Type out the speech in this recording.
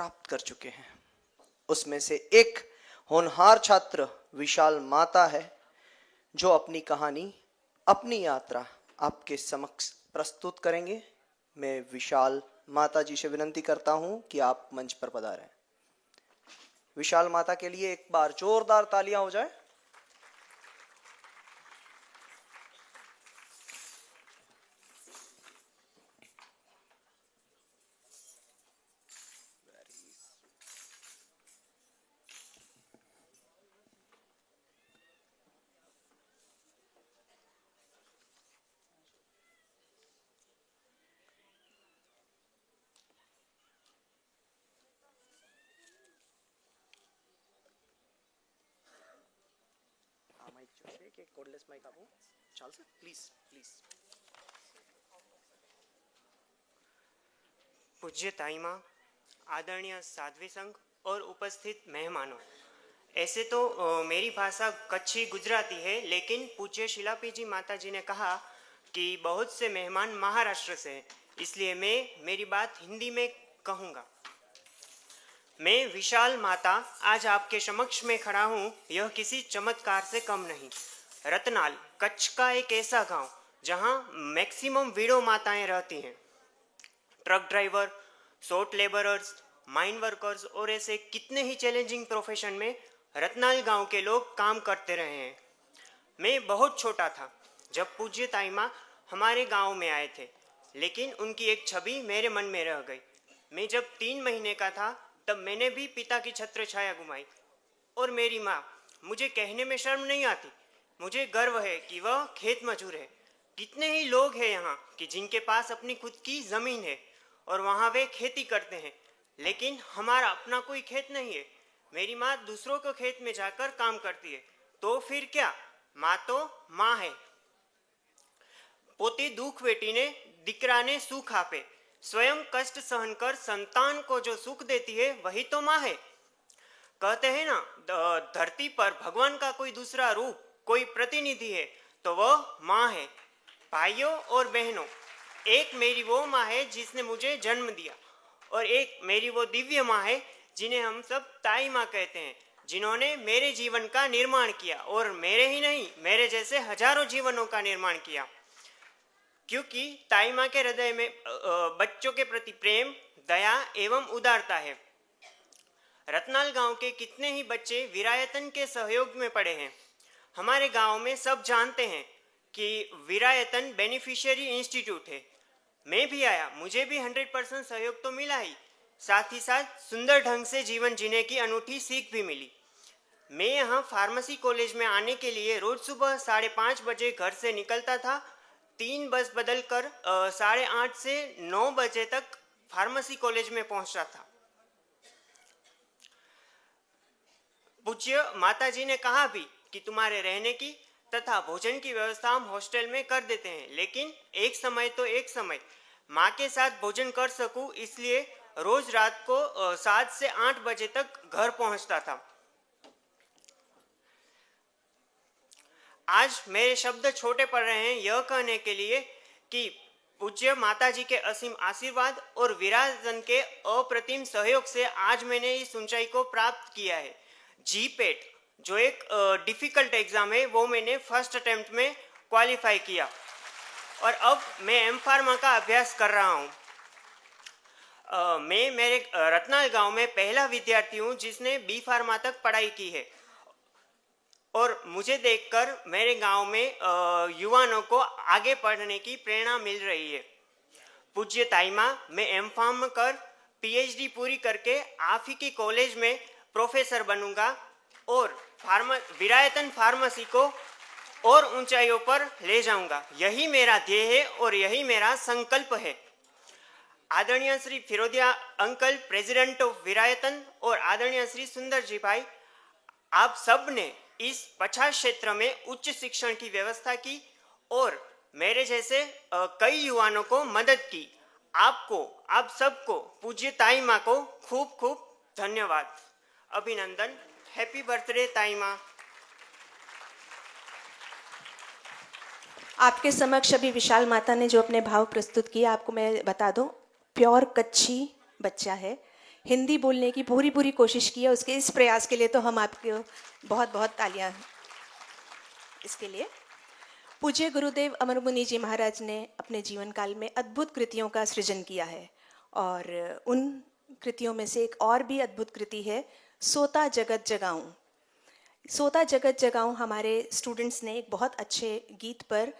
प्राप्त कर चुके हैं। उसमें से एक होनहार छात्र विशाल माता है, जो अपनी कहानी, अपनी यात्रा आपके समक्ष प्रस्तुत करेंगे। मैं विशाल माता जी से विनती करता हूं कि आप मंच पर पधारें। विशाल माता के लिए एक बार जोरदार तालियां हो जाए। पूज्य ताई माँ, आदरणीय साध्वी संघ और उपस्थित मेहमानों, ऐसे तो मेरी भाषा कच्छी गुजराती है, लेकिन पूज्य शिलापी जी माता जी ने कहा कि बहुत से मेहमान महाराष्ट्र से हैं, इसलिए मैं मेरी बात हिंदी में कहूँगा। मैं विशाल माता आज आपके समक्ष में खड़ा हूँ, यह किसी चमत्कार से कम नहीं। रतनाल कच्छ का एक ऐसा गांव जहाँ मैक्सिमम विडो माताएं रहती हैं। Truck driver, short labourers, mine workers और ऐसे कितने ही चैलेंजिंग प्रोफेशन में रतनाल गांव के लोग काम करते रहे हैं। मैं बहुत छोटा था जब पूज्य ताई माँ हमारे गांव में आए थे, लेकिन उनकी एक छवि मेरे मन में रह गई। मैं जब 3 महीने का था तब मैंने भी पिता की छत्र छाया गुमाई, और मेरी माँ, मुझे कहने में शर्म नहीं आती, मुझे गर्व है कि वह खेत मजदूर है। कितने ही लोग हैं यहाँ कि जिनके पास अपनी खुद की ज़मीन है और वहाँ वे खेती करते हैं, लेकिन हमारा अपना कोई खेत नहीं है। मेरी माँ दूसरों के खेत में जाकर काम करती है, तो फिर क्या, माँ तो माँ है। पोती दुख वेटीने दीकराने सुख आपे, स्वयं कष्ट सहन कर संतान को जो सुख देती है वही तो माँ है। कहते हैं ना, धरती पर भगवान का कोई दूसरा रूप, कोई प्रतिनिधि है तो वह माँ है। भाइयों और बहनों, एक मेरी वो माँ है जिसने मुझे जन्म दिया, और एक मेरी वो दिव्य माँ है जिन्हें हम सब ताई माँ कहते हैं, जिन्होंने मेरे जीवन का निर्माण किया, और मेरे ही नहीं, मेरे जैसे हजारों जीवनों का निर्माण किया। क्योंकि ताई माँ के हृदय में बच्चों के प्रति प्रेम, दया एवं उदारता है। रतनाल गांव के कितने ही बच्चे विरायतन के सहयोग में पढ़े हैं। हमारे गांव में सब जानते हैं कि विरायतन बेनिफिशियरी इंस्टीट्यूट है। मैं भी आया, मुझे भी 100% सहयोग तो मिला ही, साथ ही साथ सुंदर ढंग से जीवन जीने की अनूठी सीख भी मिली। मैं यहाँ फार्मेसी कॉलेज में आने के लिए रोज सुबह 5:30 बजे घर से निकलता था। 3 बस बदल कर 8:30 से 9 बजे तक फार्मेसी कॉलेज में पहुँचता था। पूज्य माताजी ने कहा भी कि तुम्हारे रहने की तथा भोजन की व्यवस्था हम हॉस्टल में कर देते हैं, लेकिन एक समय माँ के साथ भोजन कर सकूं, इसलिए रोज रात को 7 से 8 बजे तक घर पहुंचता था। आज मेरे शब्द छोटे पड़ रहे हैं यह कहने के लिए कि पूज्य माताजी के असीम आशीर्वाद और विराजन के अप्रतिम सहयोग से आज मैंने इस ऊंचाई को प्राप्त किया है। जीपेट जो एक डिफिकल्ट एग्जाम है, वो मैंने फर्स्ट अटेम्प्ट में क्वालिफाई किया, और अब मैं एम फार्मा का अभ्यास कर रहा हूँ। मैं मेरे रतनाल गांव में पहला विद्यार्थी हूँ जिसने बी फार्मा तक पढ़ाई की है, और मुझे देखकर मेरे गांव में युवाओं को आगे पढ़ने की प्रेरणा मिल रही है। पूज्य ताई माँ, मैं एम फार्म कर पीएचडी पूरी करके आप ही के कॉलेज में प्रोफेसर बनूंगा और विरायतन फार्मेसी को और ऊंचाइयों पर ले जाऊंगा। यही मेरा ध्येय है और यही मेरा संकल्प है। आदरणीय Shri Firodia uncle, president of Virayatan, और आदरणीय श्री सुंदर जी भाई, आप सब ने इस पछाड़ क्षेत्र में उच्च शिक्षण की व्यवस्था की और मेरे जैसे कई युवाओं को मदद की। आपको, आप सबको, पूज्य ताई माँ को खूब खूब धन्यवाद, अभिनंदन। हैप्पी बर्थडे ताई माँ। आपके समक्ष अभी विशाल माता ने जो अपने भाव प्रस्तुत किए, आपको मैं बता दूं, प्योर कच्छी बच्चा है। हिंदी बोलने की पूरी पूरी कोशिश की है। उसके इस प्रयास के लिए तो हम आपको बहुत बहुत तालियां इसके लिए। पूज्य गुरुदेव अमर मुनि जी महाराज ने अपने जीवन काल में अद्भुत कृतियों का सृजन किया है, और उन कृतियों में से एक और भी अद्भुत कृति है सोता जगत जगाऊं। सोता जगत जगाऊं हमारे स्टूडेंट्स ने एक बहुत अच्छे गीत पर